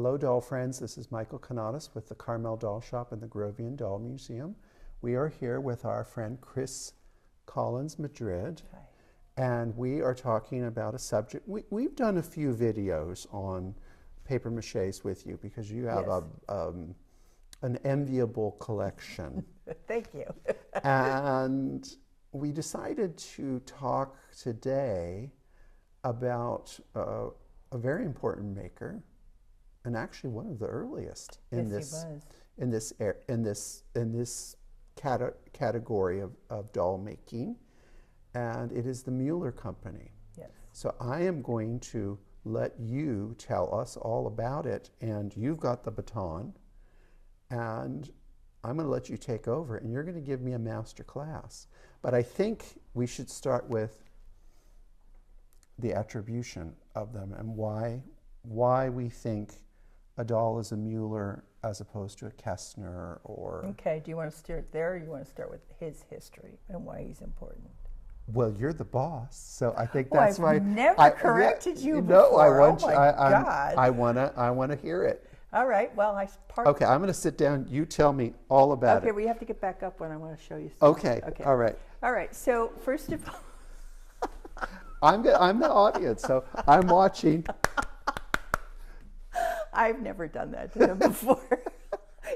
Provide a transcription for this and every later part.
Hello, doll friends. This is Michael Canadas with the Carmel Doll Shop and the Grovian Doll Museum. We are here with our friend Chris Collins Madrid. Hi. And we are talking about a subject. We've done a few videos on paper maches with you because you have Yes. an enviable collection. Thank you. And we decided to talk today about a very important maker, and actually one of the earliest in Yes, this category of doll making, and it is the Mueller Company. Yes. So I am going to let you tell us all about it, and you've got the baton, and I'm going to let you take over, and you're going to give me a master class. But I think we should start with the attribution of them and why we think a doll is a Mueller as opposed to a Kestner or... Okay, do you want to start there, or you want to start with his history and why he's important? Well, you're the boss, so I think Well, that's why... I've never corrected you before. No, Oh my God. I want to hear it. All right, well, Okay, I'm going to sit down. You tell me all about it. Okay, well, you have to get back up when I want to show you something. Okay, all right. All right, so first of all... I'm the audience, so I'm watching. I've never done that to him before.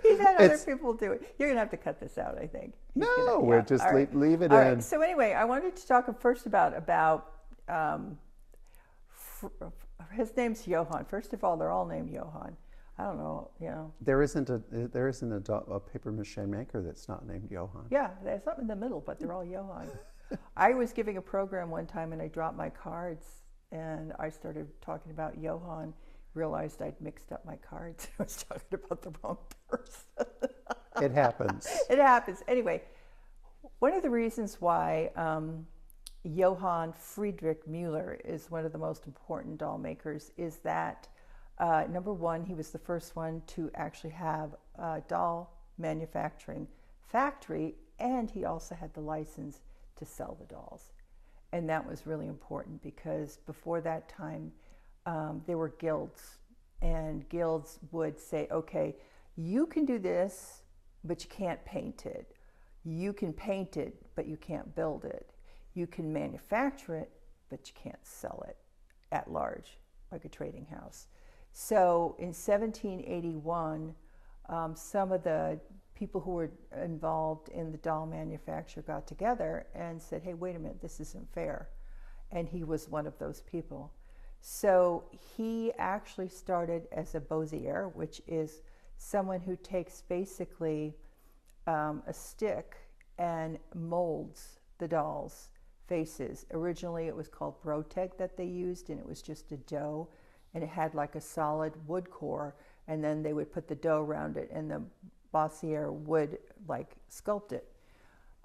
He's had other people do it. You're going to have to cut this out, I think. We'll just leave it All in. right. So anyway, I wanted to talk first about his name's Johann. First of all, they're all named Johann. I don't know, There isn't a paper mache maker that's not named Johann. Yeah, there's something in the middle, but they're all Johann. I was giving a program one time and I dropped my cards and I started talking about Johann. Realized I'd mixed up my cards. I was talking about the wrong person. It happens. It happens. Anyway, one of the reasons why Johann Friedrich Müller is one of the most important doll makers is that, number one, he was the first one to actually have a doll manufacturing factory, and he also had the license to sell the dolls. And that was really important because before that time, there were guilds, and guilds would say, okay, you can do this, but you can't paint it. You can paint it, but you can't build it. You can manufacture it, but you can't sell it at large, like a trading house. So in 1781, some of the people who were involved in the doll manufacture got together and said, hey, wait a minute, this isn't fair. And he was one of those people. So he actually started as a beaux-arts, which is someone who takes basically a stick and molds the doll's faces. Originally it was called broteg that they used, and it was just a dough, and it had like a solid wood core, and then they would put the dough around it, and the beaux-arts would like sculpt it.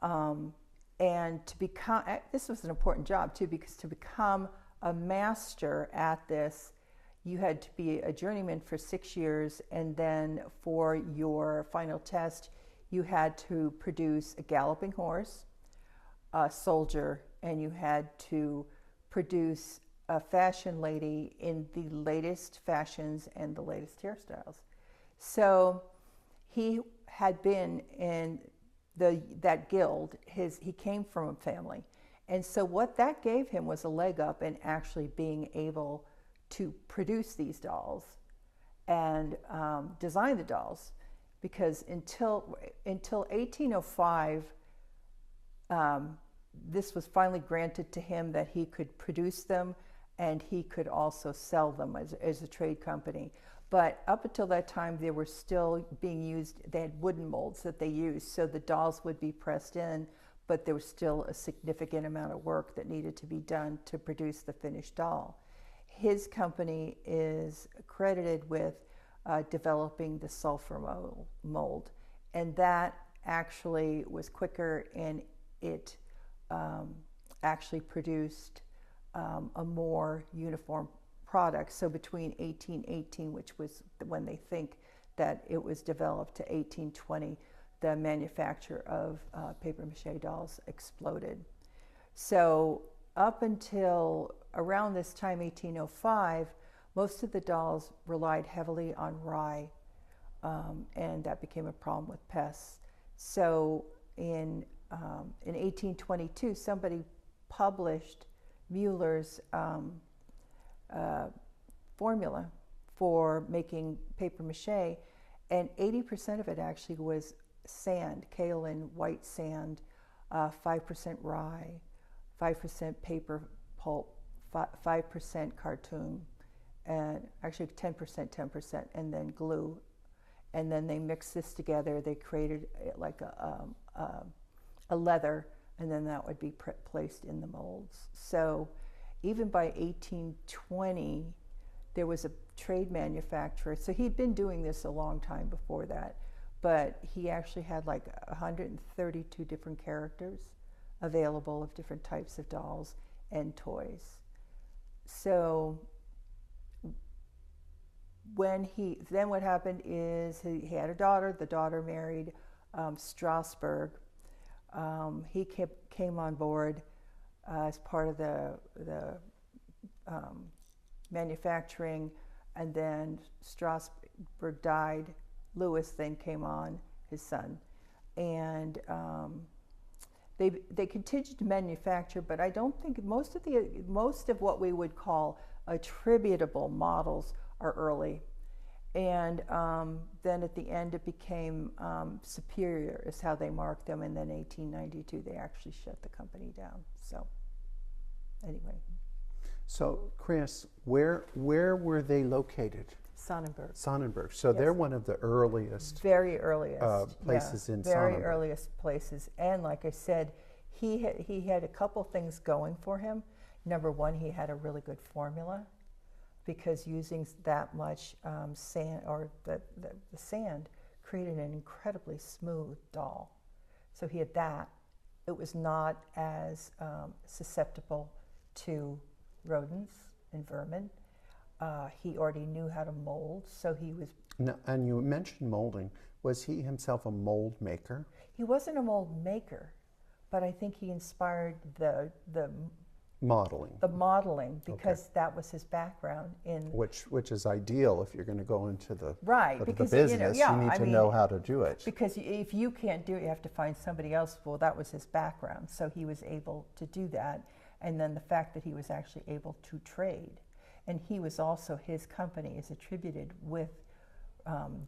And to become, this was an important job too, because to become a master at this, you had to be a journeyman for 6 years, and then for your final test, you had to produce a galloping horse, a soldier, and you had to produce a fashion lady in the latest fashions and the latest hairstyles. So he had been in that guild. He came from a family. And so what that gave him was a leg up in actually being able to produce these dolls and design the dolls. Because until 1805, this was finally granted to him that he could produce them and he could also sell them as a trade company. But up until that time, they were still being used. They had wooden molds that they used, so the dolls would be pressed in, but there was still a significant amount of work that needed to be done to produce the finished doll. His company is credited with developing the sulfur mold, and that actually was quicker, and it actually produced a more uniform product. So between 1818, which was when they think that it was developed, to 1820, the manufacture of paper mache dolls exploded. So up until around this time, 1805, most of the dolls relied heavily on rye, and that became a problem with pests. So in 1822, somebody published Mueller's formula for making paper mache, and 80% of it actually was sand, kaolin, white sand, 5% rye, 5% paper pulp, 5% cartoon, and actually 10%, and then glue. And then they mixed this together. They created like a leather, and then that would be placed in the molds. So even by 1820, there was a trade manufacturer. So he'd been doing this a long time before that, but he actually had like 132 different characters available of different types of dolls and toys. So then what happened is he had a daughter. The daughter married Strasbourg. He came on board as part of the manufacturing, and then Strasbourg died. Louis then came on, his son, and they continued to manufacture, but I don't think most of what we would call attributable models are early. And then at the end it became Superior is how they marked them, and then 1892 they actually shut the company down. So anyway. So Chris, where were they located? Sonnenberg. Sonnenberg. So Yes. they're one of the earliest. Very earliest places in very Sonnenberg. earliest places. And like I said, he had a couple things going for him. Number one, he had a really good formula, because using that much sand, or the sand, created an incredibly smooth doll. So he had that. It was not as susceptible to rodents and vermin. He already knew how to mold, so he was... Now, and you mentioned molding. Was he himself a mold maker? He wasn't a mold maker, but I think he inspired the Modeling. the modeling, because that was his background in... Which is ideal if you're going to go into the, Right, the because, business. you know, you need to know how to do it. Because if you can't do it, you have to find somebody else. Well, that was his background, so he was able to do that. And then the fact that he was actually able to trade. And he was also, his company is attributed with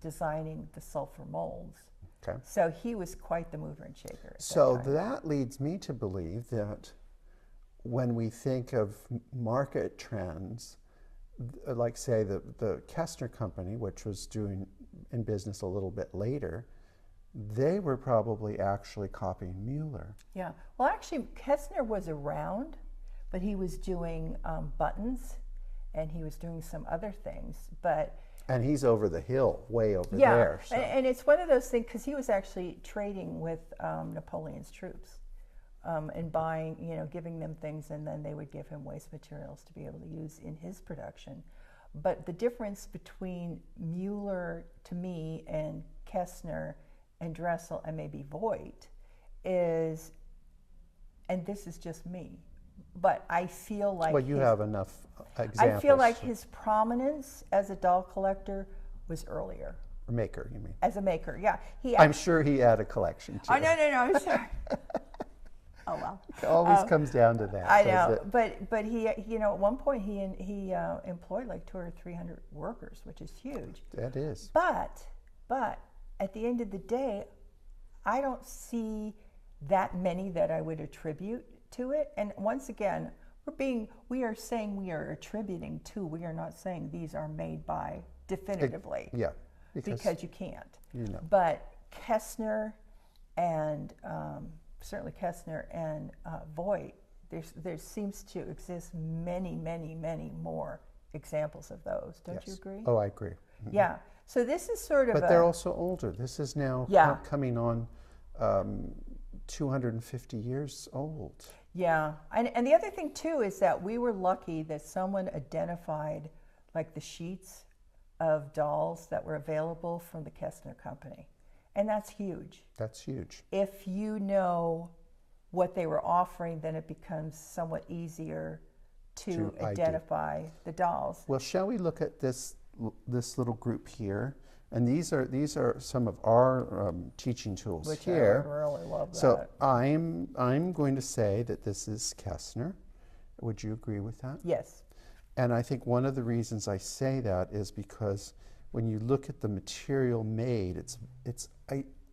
designing the sulfur molds. Okay. So he was quite the mover and shaker at So that time. that leads me to believe that when we think of market trends, like say the Kestner company, which was doing in business a little bit later, they were probably actually copying Mueller. Yeah. Well, actually, Kestner was around, but he was doing buttons, and he was doing some other things. And he's over the hill, way over yeah, there. So. And it's one of those things, because he was actually trading with Napoleon's troops and buying, giving them things, and then they would give him waste materials to be able to use in his production. But the difference between Mueller, to me, and Kestner and Dressel and maybe Voigt is, and this is just me, but I feel like... Well, you have enough examples. I feel like his prominence as a doll collector was earlier. A maker, you mean? As a maker, yeah. I'm sure he had a collection too. Oh, no, sorry. Oh, well. It always comes down to that. I know, but he, at one point he employed like 200 or 300 workers, which is huge. That is. But at the end of the day, I don't see that many that I would attribute to it. And once again, we are saying we are attributing to. We are not saying these are made by definitively. Yeah. Because you can't. You know. But Kestner and certainly Kestner and Voigt, there seems to exist many, many, many more examples of those. Don't you agree? Oh, I agree. Mm-hmm. Yeah. So this is sort of. But they're also older. This is now coming on 250 years old. Yeah, and the other thing too is that we were lucky that someone identified like the sheets of dolls that were available from the Kestner company, and that's huge. That's huge. If you know what they were offering, then it becomes somewhat easier to ID. identify the dolls. Well, shall we look at this little group here? And these are some of our teaching tools Which here. I really love that. So I'm going to say that this is Kessner. Would you agree with that? Yes. And I think one of the reasons I say that is because when you look at the material made, it's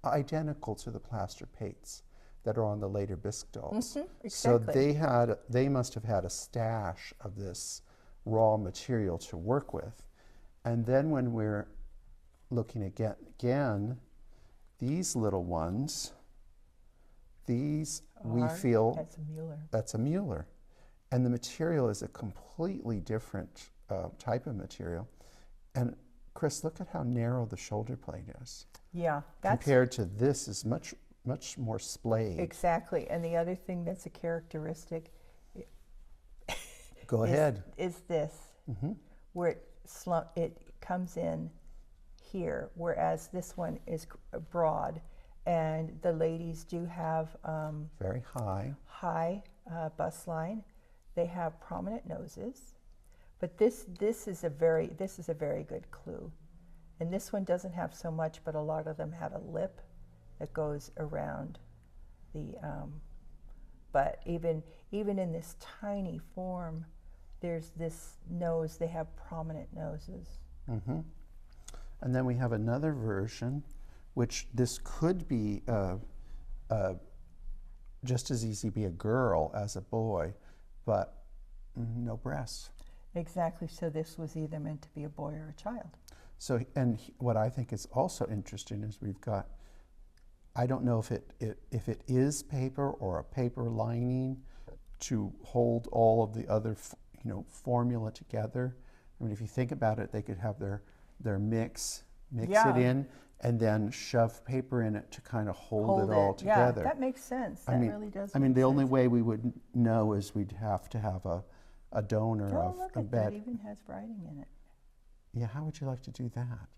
identical to the plaster pates that are on the later bisque dolls. Exactly. So they must have had a stash of this raw material to work with. And then when we're looking again, these little ones, these we feel that's a Mueller. that's a Mueller. And the material is a completely different type of material. And Chris, look at how narrow the shoulder plate is. Yeah, that's Compared to this is much more splayed. exactly. And the other thing that's a characteristic Go ahead. is this, where it comes in here, whereas this one is broad, and the ladies do have Very high. high bust line. They have prominent noses, but this is a very good clue. And this one doesn't have so much, but a lot of them have a lip that goes around the. But even in this tiny form, there's this nose. They have prominent noses. And then we have another version, which this could be just as easy be a girl as a boy, but no breasts. Exactly. So this was either meant to be a boy or a child. So, and what I think is also interesting is we've got, I don't know if it is paper or a paper lining to hold all of the other, formula together. I mean, if you think about it, they could have their mix Yeah. it in, and then shove paper in it to kind of hold it all together. Yeah, that makes sense. That really does. I mean, make the only sense. way we would know is we'd have to have a donor Oh, of look a at bed. that! Even has writing in it. Yeah, how would you like to do that?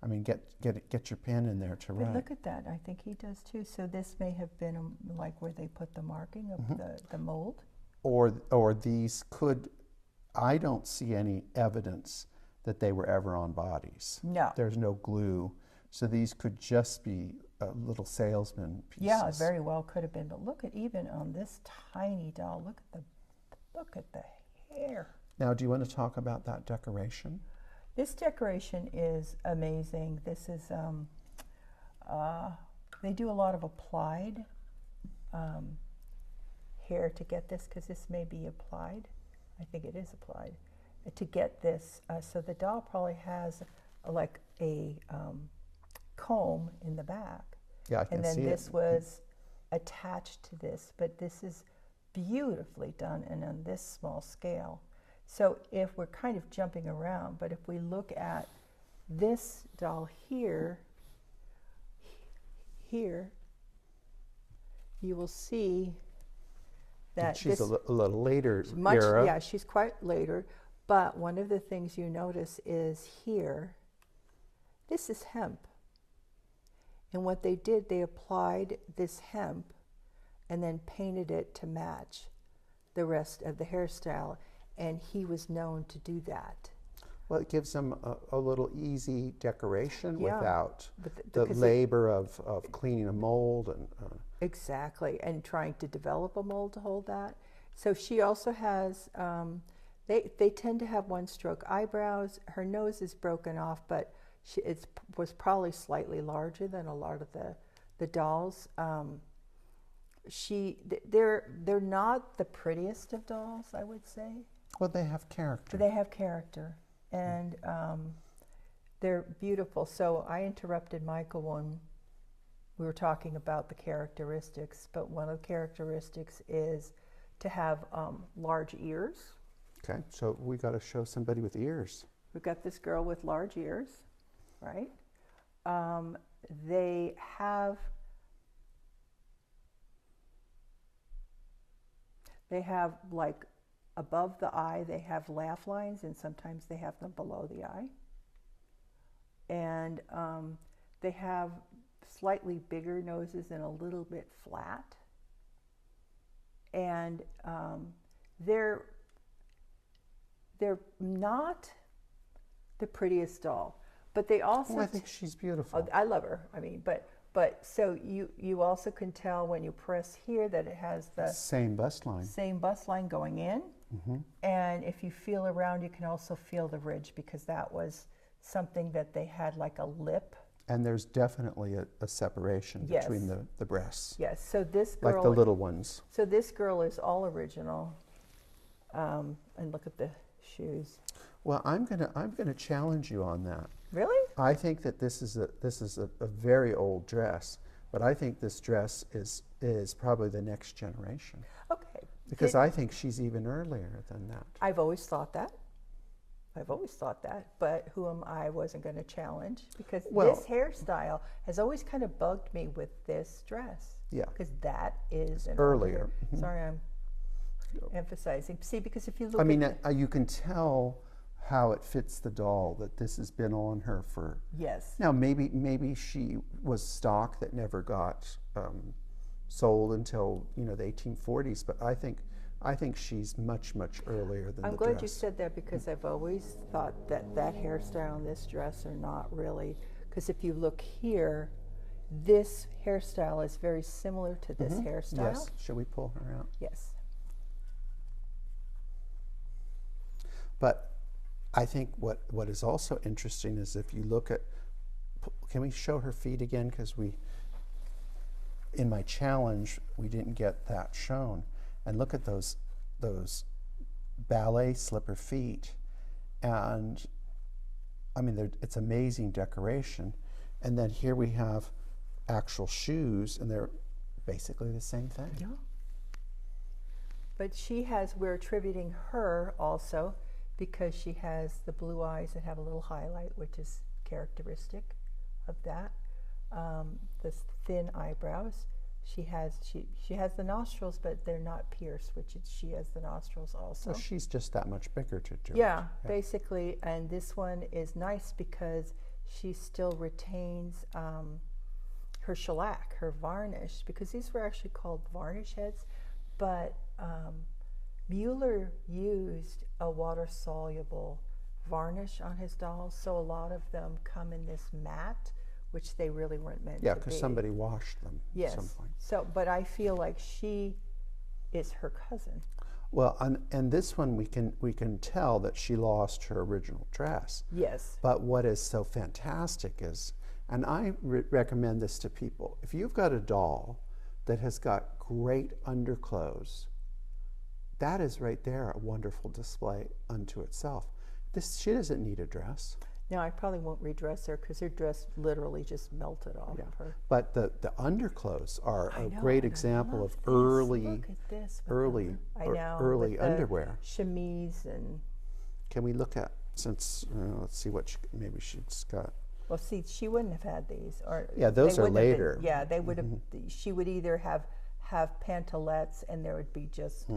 I mean, get your pen in there to But write. look at that. I think he does too. So this may have been like where they put the marking of the mold. Or these could, I don't see any evidence that they were ever on bodies. No. There's no glue. So these could just be little salesman pieces. Yeah, it very well could have been. But look at even on this tiny doll. Look at the hair. Now, do you want to talk about that decoration? This decoration is amazing. This is they do a lot of applied hair to get this, because this may be applied. I think it is applied to get this. So the doll probably has like a comb in the back. Yeah, I can see it. And then this was attached to this, but this is beautifully done and on this small scale. So if we're kind of jumping around, but if we look at this doll here, you will see that she's this a little later much, era. yeah, she's quite later. But one of the things you notice is here, this is hemp. And what they did, they applied this hemp and then painted it to match the rest of the hairstyle. And he was known to do that. Well, it gives them a little easy decoration Yeah, without but the labor of cleaning a mold and. Exactly, and trying to develop a mold to hold that. So she also has, they tend to have one-stroke eyebrows. Her nose is broken off, but it was probably slightly larger than a lot of the dolls. They're not the prettiest of dolls, I would say. Well, they have character. But they have character, and they're beautiful. So I interrupted Michael when we were talking about the characteristics, but one of the characteristics is to have large ears. Okay, so we got to show somebody with ears. We've got this girl with large ears, right? They have like above the eye, they have laugh lines, and sometimes they have them below the eye. And they have slightly bigger noses and a little bit flat. And they're not the prettiest doll, but they also. Oh, I think she's beautiful. I love her. I mean, but so you also can tell when you press here that it has the same bust line. Same bust line going in, and if you feel around, you can also feel the ridge because that was something that they had like a lip. And there's definitely a separation between the breasts. Yes. So this girl, like the little ones. So this girl is all original, and look at the shoes. Well, I'm gonna challenge you on that. Really? I think that this is a very old dress, but I think this dress is probably the next generation. Okay. Because I think she's even earlier than that. I've always thought that. But who am I? Wasn't going to challenge because this hairstyle has always kind of bugged me with this dress. Yeah. Because that is an earlier. Sorry, I'm emphasizing. See, because if you look, I mean, you can tell how it fits the doll that this has been on her for. Yes. Now maybe she was stock that never got sold until the 1840s, but I think she's much earlier than I'm the glad dress. you said that because I've always thought that hairstyle and this dress are not really, because if you look here, this hairstyle is very similar to this hairstyle. Yes. Shall we pull her out? Yes. But I think what is also interesting is if you look at, can we show her feet again? Because in my challenge, we didn't get that shown. And look at those ballet slipper feet. And I mean, it's amazing decoration. And then here we have actual shoes, and they're basically the same thing. Yeah. But we're attributing her also because she has the blue eyes that have a little highlight, which is characteristic of that. The thin eyebrows. She has the nostrils, but they're not pierced, she has the nostrils also. So she's just that much bigger to do. Yeah, basically. And this one is nice because she still retains her shellac, her varnish, because these were actually called varnish heads, but Mueller used a water-soluble varnish on his dolls, so a lot of them come in this matte, which they really weren't meant to be. Yeah, because somebody washed them at some point. So, but I feel like she is her cousin. Well, and this one we can tell that she lost her original dress. Yes. But what is so fantastic is, and I recommend this to people, if you've got a doll that has got great underclothes, that is right there a wonderful display unto itself. She doesn't need a dress. No, I probably won't redress her because her dress literally just melted off of her. But the underclothes are a great example of early underwear. Chemise and. Can we look at, since let's see what maybe she's got. Well, see, she wouldn't have had these, or those are later. They would have. She would either have pantalettes, and there would be just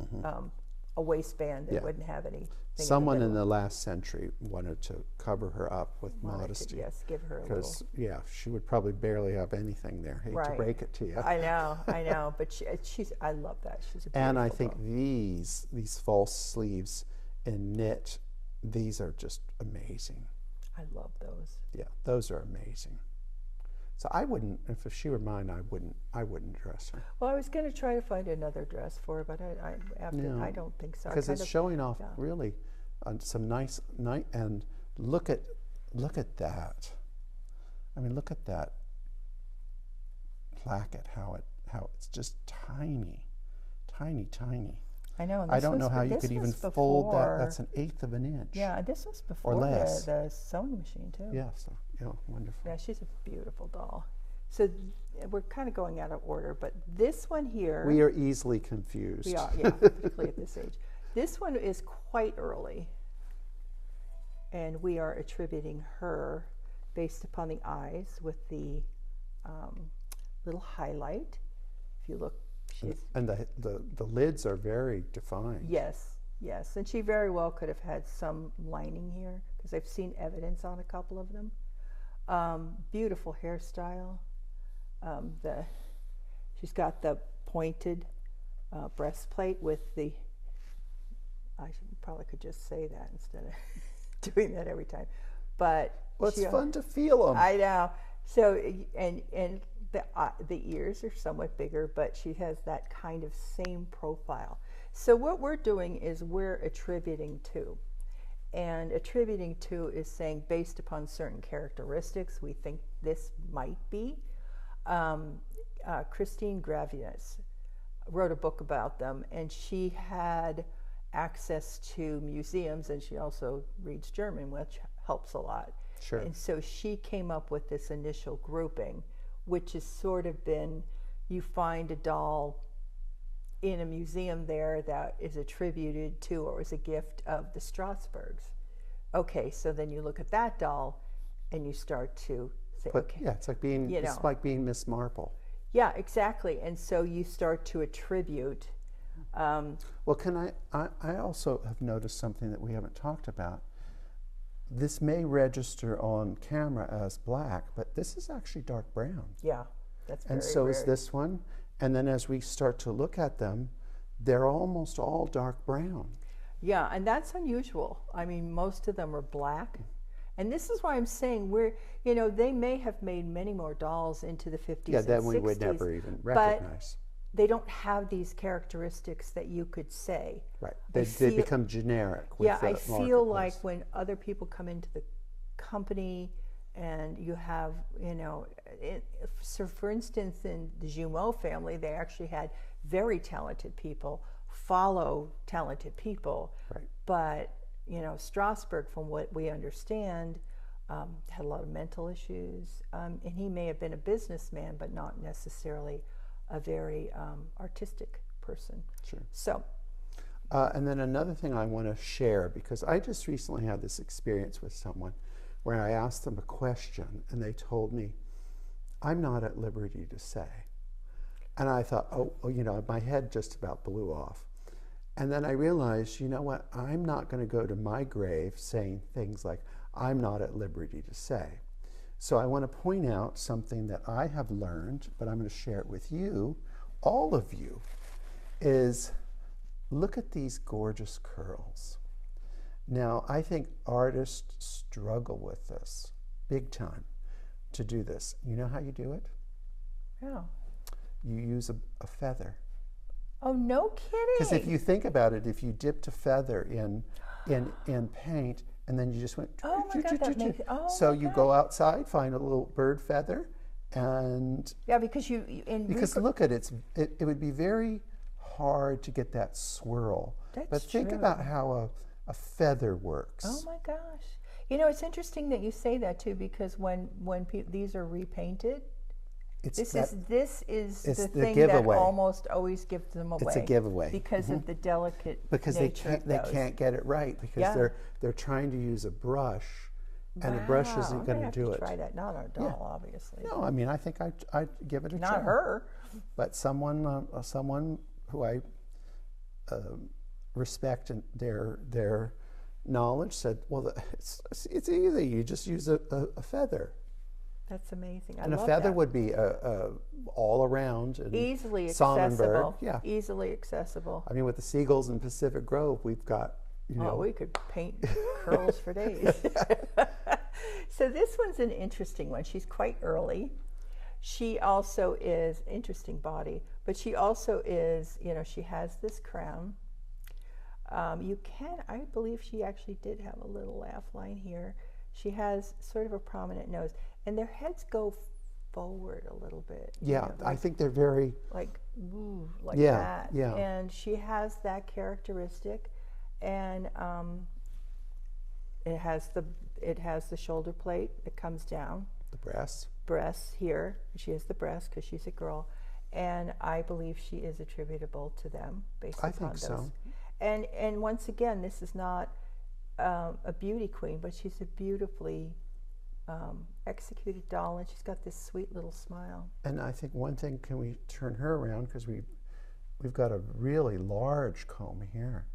a waistband that wouldn't have any. Someone in the last century wanted to cover her up with modesty. Yes, give her a little. Because she would probably barely have anything there. Hate to break it to you. I know, but she's. I love that. She's a beautiful And I think doll. these false sleeves in knit, these are just amazing. I love those. Yeah, those are amazing. So I wouldn't, if she were mine, I wouldn't dress her. Well, I was going to try to find another dress for her, but I don't think so. Because it's showing off really some nice, and look at that. I mean, look at that placket. How it's just tiny. I know. And I don't know how you could even fold that. That's an eighth of an inch. Yeah, this was before the sewing machine too. Yeah, so wonderful. Yeah, she's a beautiful doll. So we're kind of going out of order, but this one here. We are easily confused. We are, yeah, particularly at this age. This one is quite early, and we are attributing her based upon the eyes with the little highlight. If you look. And the lids are very defined. Yes, and she very well could have had some lining here because I've seen evidence on a couple of them. Beautiful hairstyle. She's got the pointed breastplate with the probably could just say that instead of doing that every time. But well, it's fun to feel them. I know. So and the ears are somewhat bigger, but she has that kind of same profile. So what we're doing is we're attributing to. And attributing to is saying based upon certain characteristics, we think this might be. Christine Gravius wrote a book about them, and she had access to museums, and she also reads German, which helps a lot. Sure. And so she came up with this initial grouping, which has sort of been, you find a doll in a museum there that is attributed to or is a gift of the Strasbergs. Okay, so then you look at that doll and you start to say, okay. Yeah, it's like being, it's like being Miss Marple. Yeah, exactly. And so you start to attribute. Well, I also have noticed something that we haven't talked about. This may register on camera as black, but this is actually dark brown. Yeah, that's very And so rare. is this one. And then as we start to look at them, they're almost all dark brown. Yeah, and that's unusual. I mean, most of them are black. And this is why I'm saying they may have made many more dolls into the 50s and 60s. Yeah, that we would never even recognize. But they don't have these characteristics that you could say. Right. They become generic with the I feel like marketplace. when other people come into the company and you have, so for instance, in the Jumeau family, they actually had very talented people follow talented people. Right. But, Strasberg, from what we understand, had a lot of mental issues. And he may have been a businessman, but not necessarily a very artistic person. Sure. So. And then another thing I want to share, because I just recently had this experience with someone where I asked them a question and they told me, I'm not at liberty to say. And I thought, my head just about blew off. And then I realized, you know what, I'm not going to go to my grave saying things like, I'm not at liberty to say. So I want to point out something that I have learned, but I'm going to share it with you, all of you, is look at these gorgeous curls. Now, I think artists struggle with this big time to do this. You know how you do it? Yeah. You use a feather. Oh, no kidding. Because if you think about it, if you dipped a feather in paint and then you just went, oh my God, that makes, oh so my you God. go outside, find a little bird feather, and yeah, because look at it, it would be very hard to get that swirl. That's but think true. about how a feather works. Oh my gosh. It's interesting that you say that too, because when these are repainted, this is the thing giveaway. that almost always gives them away. It's a giveaway because of the delicate because nature they can't get it right because they're trying to use a brush, and a brush isn't going to do it. Try that, not our doll, obviously. No, I mean I think I'd give it a try. Not her, but someone who I respect and their knowledge said, well, it's easy. You just use a feather. That's amazing. And a feather would be all around and easily Sonnenberg. accessible. Yeah, easily accessible. I mean, with the seagulls in Pacific Grove, we've got we could paint curls for days. So this one's an interesting one. She's quite early. She also is interesting body, but she also is. She has this crown. I believe she actually did have a little laugh line here. She has sort of a prominent nose, and their heads go forward a little bit. Yeah, I think they're very like that. Yeah. And she has that characteristic, and it has the shoulder plate that comes down. The breasts here. She has the breasts because she's a girl, and I believe she is attributable to them based upon those. I think so. And once again, this is not a beauty queen, but she's a beautifully executed doll, and she's got this sweet little smile. And I think one thing, can we turn her around, because we've got a really large comb here.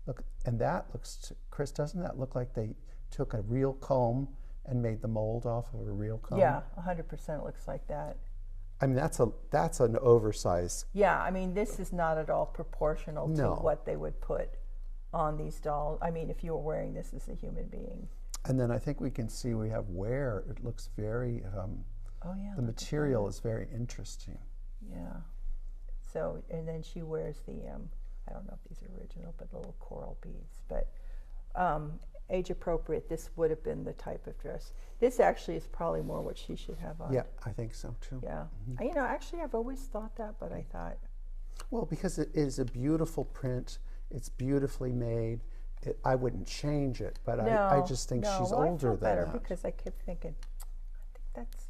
Look, and that looks, Chris, doesn't that look like they took a real comb and made the mold off of a real comb? Yeah, 100% looks like that. I mean, that's an oversized. Yeah, I mean, this is not at all proportional to what they would put on these dolls. I mean, if you were wearing this as a human being. And then I think we can see we have wear. It looks very, Oh yeah. the material is very interesting. Yeah. So, and then she wears the, I don't know if these are original, but the little coral beads. But age appropriate, this would have been the type of dress. This actually is probably more what she should have on. Yeah, I think so too. Yeah. You know, actually, I've always thought that, but I thought. Well, because it is a beautiful print, it's beautifully made. I wouldn't change it, but I just think she's older than better that. Because I kept thinking, I think that's.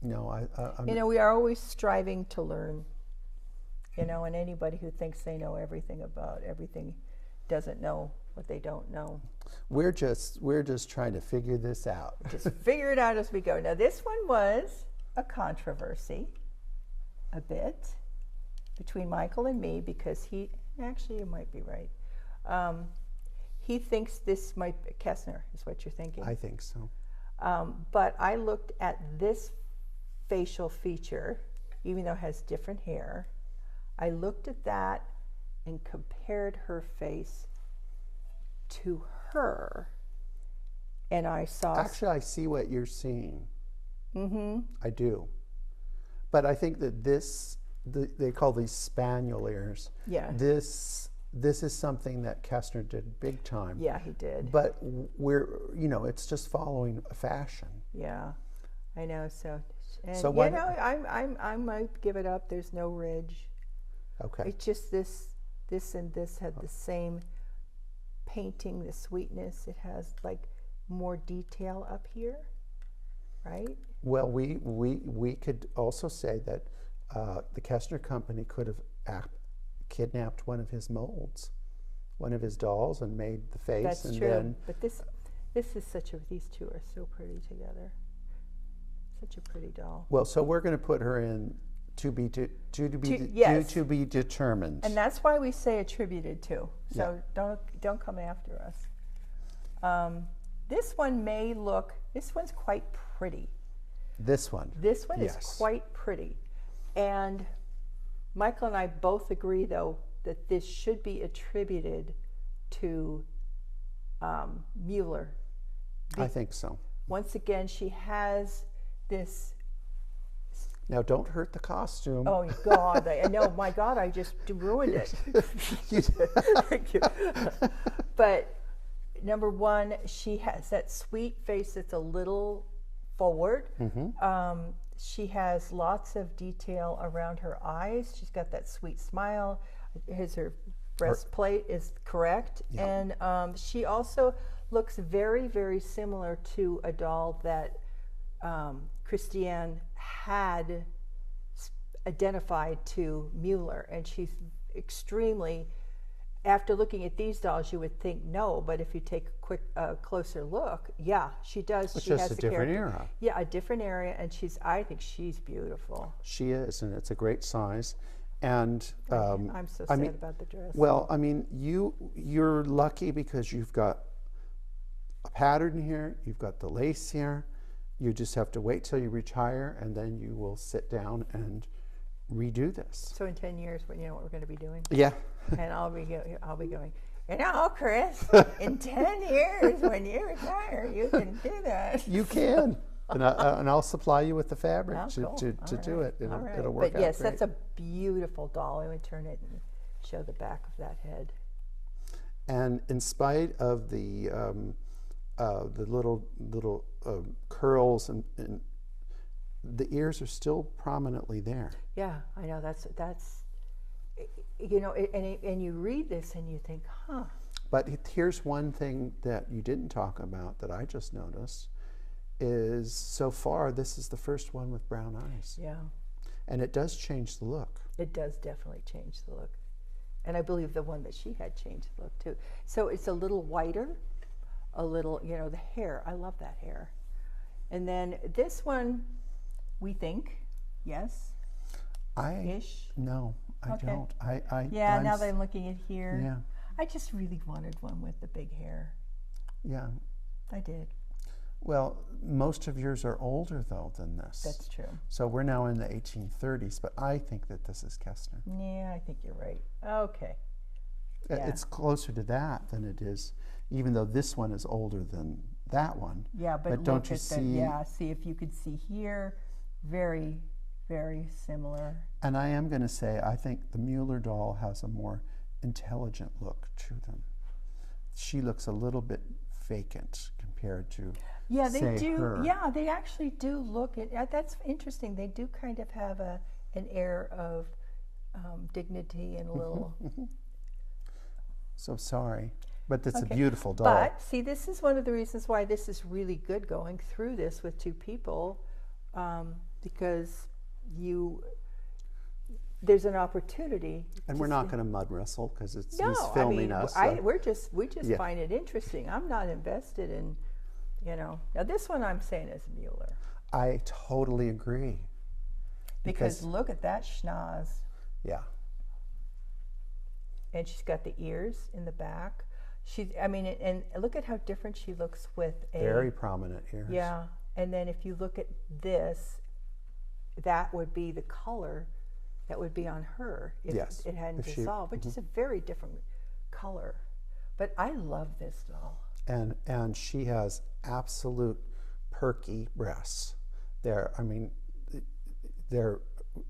No, I'm. You know, we are always striving to learn. You know, and anybody who thinks they know everything about everything doesn't know what they don't know. We're just trying to figure this out. Just figure it out as we go. Now, this one was a controversy, a bit, between Michael and me, because he, actually you might be right. He thinks this might be Kessner, is what you're thinking. I think so. But I looked at this facial feature, even though it has different hair. I looked at that and compared her face to her, and I saw. Actually, I see what you're seeing. Mm-hmm. I do, but I think that they call these spaniel ears. Yeah. This is something that Kessner did big time. Yeah, he did. But it's just following a fashion. Yeah, I know. So, and So I might give it up. There's no ridge. Okay. It's just this and this had the same painting, the sweetness. It has like more detail up here, right? Well, we could also say that the Kessner Company could have kidnapped one of his molds, one of his dolls, and made the face. That's and true. Then, but this is such a. These two are so pretty together. Such a pretty doll. well, so we're going to put her in to be yes. to be determined. And that's why we say attributed to. So don't come after us. This one may look. This one's quite pretty. This one. This one Yes. is quite pretty, and Michael and I both agree, though, that this should be attributed to Mueller. I think so. Once again, she has this. Now, don't hurt the costume. Oh God! I know. My God! I just ruined it. Thank you. But number one, she has that sweet face that's a little forward. Mm-hmm. She has lots of detail around her eyes. She's got that sweet smile. Her breastplate is correct, and she also looks very, very similar to a doll that Christiane had identified to Mueller, and she's extremely. After looking at these dolls, you would think no, but if you take a closer look, yeah, she does. It's she just has a the different character. era. Yeah, a different area, and I think she's beautiful. She is, and it's a great size. And I'm so sad about the dress. Well, I mean, you're lucky because you've got a pattern here, you've got the lace here. You just have to wait till you retire, and then you will sit down and redo this. So in 10 years, you know what we're going to be doing? Yeah. And I'll be going, you know, Chris, in 10 years when you retire, you can do that. You can. And I'll supply you with the fabric cool. to do it. It'll work out But yes, great. that's a beautiful doll. I'm going to turn it and show the back of that head. And in spite of the little curls and the ears are still prominently there. Yeah, I know. That's you know, and you read this and you think, huh. But here's one thing that you didn't talk about that I just noticed is so far this is the first one with brown eyes. Yeah. And it does change the look. It does definitely change the look. And I believe the one that she had changed the look too. So it's a little whiter, a little, you know, the hair. I love that hair. And then this one, we think, yes, ish. No, I Okay. don't. Now that I'm looking at here, Yeah. I just really wanted one with the big hair. Yeah. I did. Well, most of yours are older though than this. That's true. So we're now in the 1830s, but I think that this is Kessner. Yeah, I think you're right. Okay. Yeah. It's closer to that than it is, even though this one is older than that one. Yeah, but don't look you at see? the, yeah, see if you could see here, very, very similar. And I am going to say, I think the Mueller doll has a more intelligent look to them. She looks a little bit vacant compared to, Yeah, they say, do. her. Yeah, they actually do look at. That's interesting. They do kind of have an air of dignity and a little. So sorry, but it's Okay. a beautiful doll. But see, this is one of the reasons why this is really good going through this with two people, because there's an opportunity. And we're not going to mud wrestle because he's No, filming I mean, us. So. we just Yeah. find it interesting. I'm not invested in, Now this one I'm saying is Mueller. I totally agree. Because look at that schnoz. Yeah. And she's got the ears in the back. And look at how different she looks with a Very prominent ears. Yeah, and then if you look at this, that would be the color that would be on her if Yes, it hadn't if she- dissolved, which is a very different color. But I love this doll. And she has absolute perky breasts.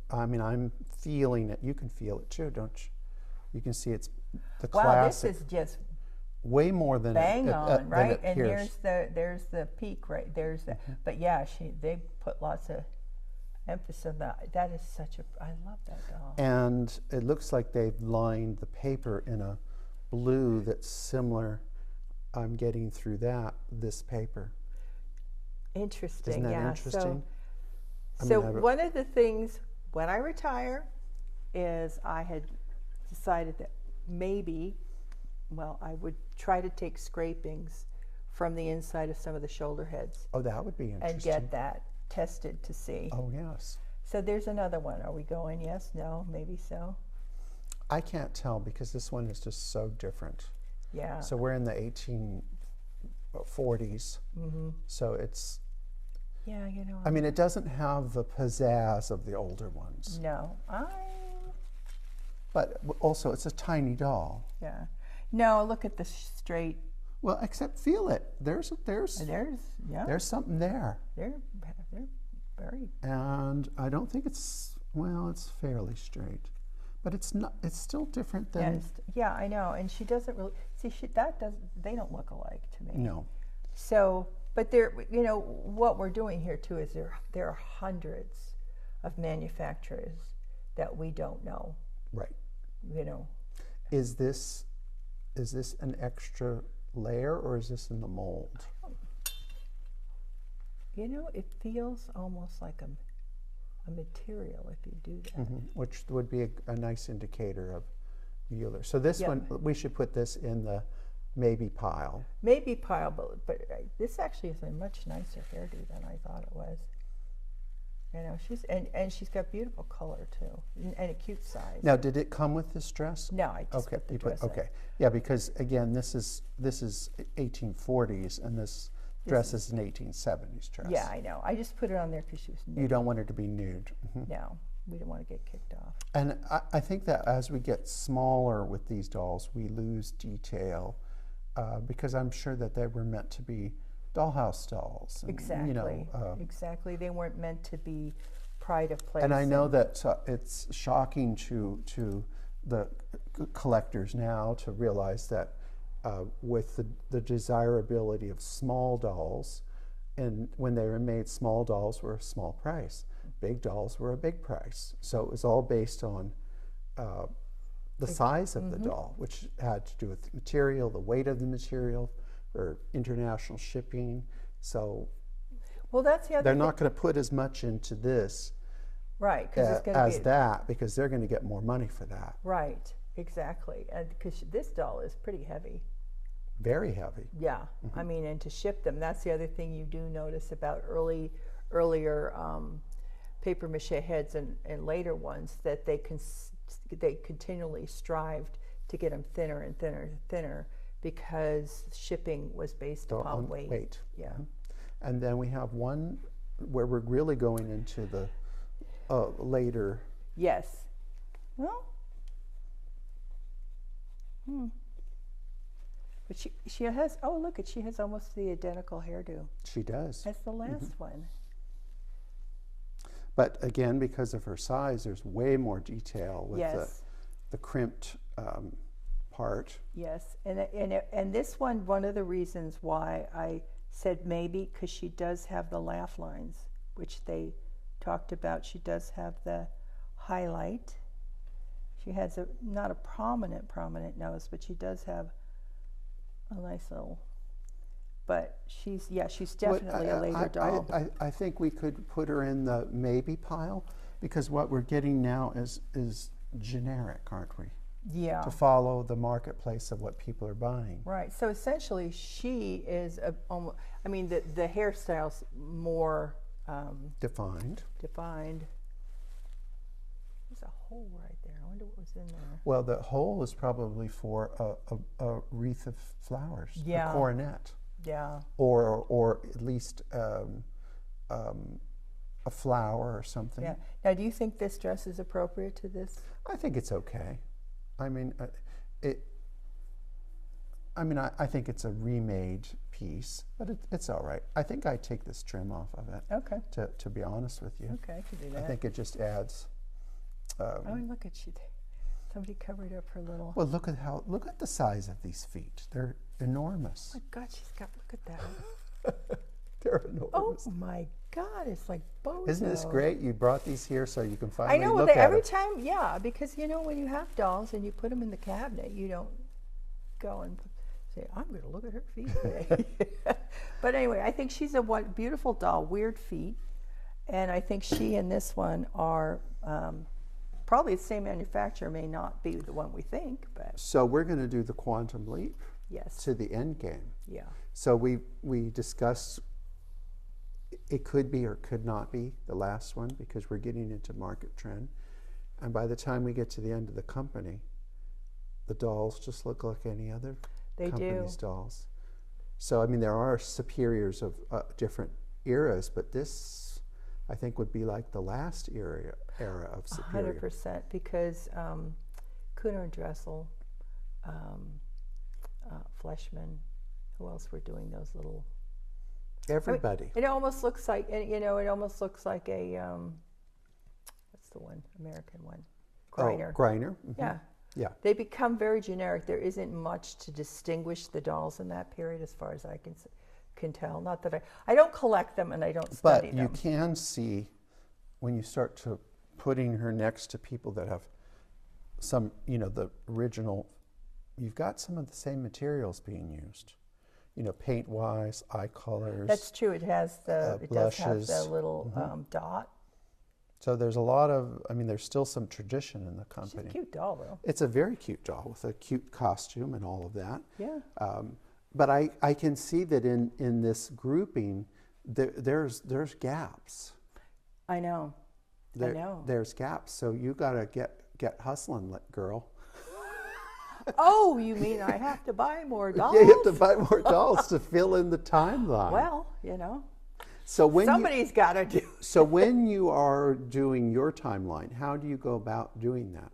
I'm feeling it. You can feel it too, don't you? You can see it's the Wow, classic. this is just way more than bang on, than right? it And appears. there's the peak, right? There's the. But yeah, they put lots of emphasis on that. That is I love that doll. And it looks like they've lined the paper in a blue that's similar. I'm getting through this paper. Interesting. Isn't that Yeah. interesting? So one of the things when I retire is I had decided that maybe, I would try to take scrapings from the inside of some of the shoulder heads Oh, that would be interesting. and get that tested to see. Oh, yes. So there's another one. Are we going yes, no, maybe so? I can't tell because this one is just so different. Yeah. So we're in the 1840s. So it's, Yeah, I mean, it doesn't have the pizzazz of the older ones. No, But also, it's a tiny doll. yeah. No, look at the straight. Well, except feel it. There's something there. They're very. And I don't think it's fairly straight. But it's not. It's still different than. Yeah, I know. And she doesn't really see. They don't look alike to me. No. So, but what we're doing here too is there are hundreds of manufacturers that we don't know. Right. Is this an extra layer or is this in the mold? It feels almost like a material if you do that. Which would be a nice indicator of Mueller. So this one, we should put this in the maybe pile. Maybe pile, but this actually is a much nicer hairdo than I thought it was. She's got beautiful color too, and a cute size. Now, did it come with this dress? No, I just put the dress. Okay, yeah, because again, this is 1840s, and this dress is an 1870s dress. Yeah, I know. I just put it on there because she was nude. You don't want her to be nude. No, we don't want to get kicked off. And I think that as we get smaller with these dolls, we lose detail because I'm sure that they were meant to be dollhouse dolls. And, Exactly. Exactly. They weren't meant to be pride of place. And I know that it's shocking to the collectors now to realize that with the desirability of small dolls, and when they were made, small dolls were a small price, big dolls were a big price. So it was all based on the size of the doll, which had to do with the material, the weight of the material, or international shipping. So that's the other they're thing. not going to put as much into this Right, that because they're going to get more money for that. Right, exactly. And because this doll is pretty heavy. Very heavy. Yeah, I mean, and to ship them, that's the other thing you do notice about earlier paper mache heads and later ones, that they continually strived to get them thinner and thinner and thinner because shipping was based upon weight. Yeah. And then we have one where we're really going into the later. Yes. Well, But she has, oh, look, she has almost the identical hairdo She does. as the last one. But again, because of her size, there's way more detail with Yes. the crimped part. Yes, and this one of the reasons why I said maybe, because she does have the laugh lines, which they talked about. She does have the highlight. She has not a prominent nose, but she does have a nice little. But she's definitely a later doll. I think we could put her in the maybe pile, because what we're getting now is generic, aren't we? Yeah. To follow the marketplace of what people are buying. Right. So essentially, she is almost. I mean, the hairstyle's more Defined. There's a hole right there. I wonder what was in there. Well, the hole is probably for a wreath of flowers, Yeah. a coronet. Yeah. Or at least a flower or something. Yeah. Now, do you think this dress is appropriate to this? I think it's okay. I mean, I think it's a remade piece, but it's all right. I think I'd take this trim off of it. Okay. To be honest with you. Okay, I could do that. I think it just adds. Oh, look at somebody covered up her little. Well, look at the size of these feet. They're enormous. Oh my God, look at that. They're enormous. Oh my God, it's like bozo. Isn't this great? You brought these here so you can I finally know. look at Every them. time, yeah, because when you have dolls and you put them in the cabinet, you don't go and say, "I'm going to look at her feet today." But anyway, I think she's a beautiful doll, weird feet, and I think she and this one are probably the same manufacturer. May not be the one we think, but So we're going to do the quantum leap yes, to the end game. yeah, So we discussed it could be or could not be the last one, because we're getting into market trend. And by the time we get to the end of the company, the dolls just look like any other company's dolls. So, I mean, there are superiors of different eras, but this, I think, would be like the last era of superior. 100%, because Kuhner and Dressel, Fleshman, who else were doing those little? Everybody. It almost looks like, it almost looks like a, what's the one, American one? Greiner. Oh, Greiner. Mm-hmm. Yeah. Yeah. They become very generic. There isn't much to distinguish the dolls in that period, as far as I can tell. Not that I don't collect them and I don't study them. But you can see when you start to putting her next to people that have some, the original, you've got some of the same materials being used. Paint-wise, eye colors. That's true. It has it does have blushes. the little dot. So there's a lot of, there's still some tradition in the company. She's a cute doll, though. It's a very cute doll with a cute costume and all of that. Yeah. But I can see that in this grouping, there's gaps. I know. I know. There's gaps. So you got to get hustling, girl. Oh, you mean I have to buy more dolls? Yeah, you have to buy more dolls to fill in the timeline. Well, so when somebody's got to do. So when you are doing your timeline, how do you go about doing that?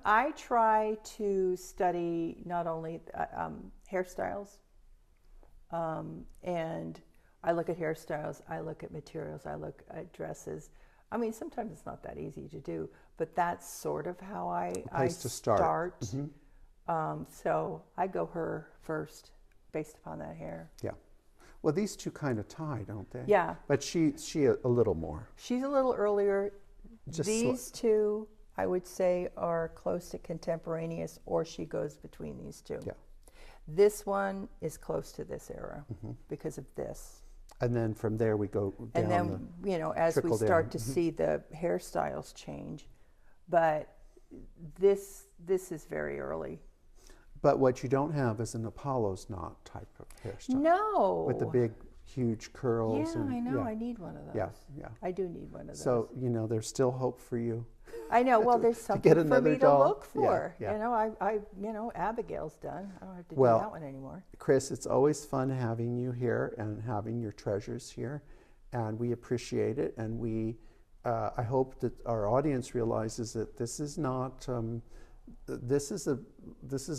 I try to study not only hairstyles, and I look at hairstyles, I look at materials, I look at dresses. Sometimes it's not that easy to do, but that's sort of how I to start. Mm-hmm. So I go her first based upon that hair. Yeah. Well, these two kind of tie, don't they? Yeah. But she a little more. She's a little earlier. Just these two, I would say, are close to contemporaneous, or she goes between these two. Yeah. This one is close to this era because of this. And then from there we go down. And then, as we start to see the hairstyles change, but this is very early. But what you don't have is an Apollo's knot type of hairstyle. No. With the big, huge curls. Yeah, and, I know. I need one of those. Yeah, yeah. I do need one of those. So, there's still hope for you. I know. Well, there's something get for another me doll. to look for. Yeah. Abigail's done. I don't have to do Well, that one anymore. Chris, it's always fun having you here and having your treasures here, and we appreciate it. And I hope that our audience realizes that this is not this is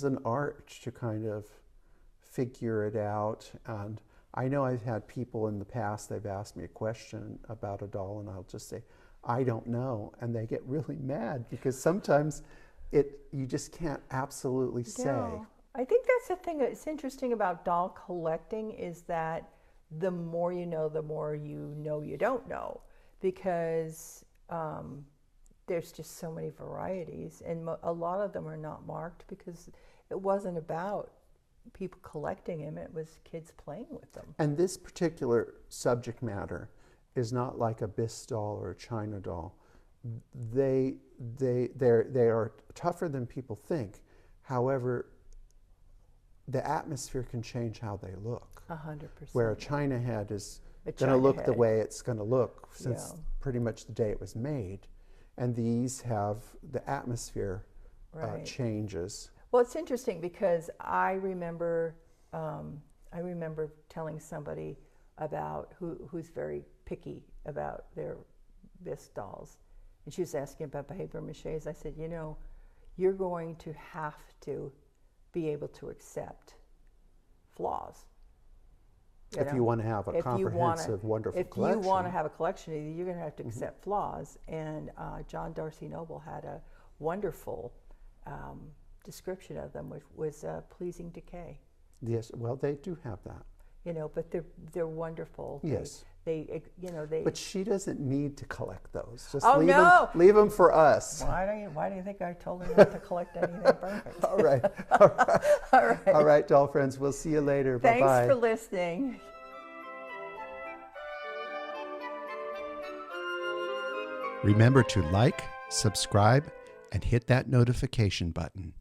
an art to kind of figure it out. And I know I've had people in the past, they've asked me a question about a doll, and I'll just say, I don't know. And they get really mad because sometimes you just can't absolutely say. No. I think that's the thing that's interesting about doll collecting is that the more you know, the more you know you don't know, because there's just so many varieties, and a lot of them are not marked because it wasn't about people collecting them, it was kids playing with them. And this particular subject matter is not like a bisque doll or a china doll. They are tougher than people think. However, the atmosphere can change how they look. 100%. Where a china head is going to look the way it's going to look since pretty much the day it was made. And these have the atmosphere changes. Well, it's interesting because I remember telling somebody about who's very picky about their bisque dolls, and she was asking about paper maches. I said, you know, you're going to have to be able to accept flaws. If you want to have a comprehensive, wonderful collection. If you want to have a collection, you're going to have to accept flaws. And John Darcy Noble had a wonderful description of them, which was pleasing decay. Yes, well, they do have that. You know, but they're wonderful. Yes. They But she doesn't need to collect those. Just leave them for us. Why do you think I told her not to collect anything perfect? All right. All right, doll friends. We'll see you later. Thanks Bye-bye. for listening. Remember to like, subscribe, and hit that notification button.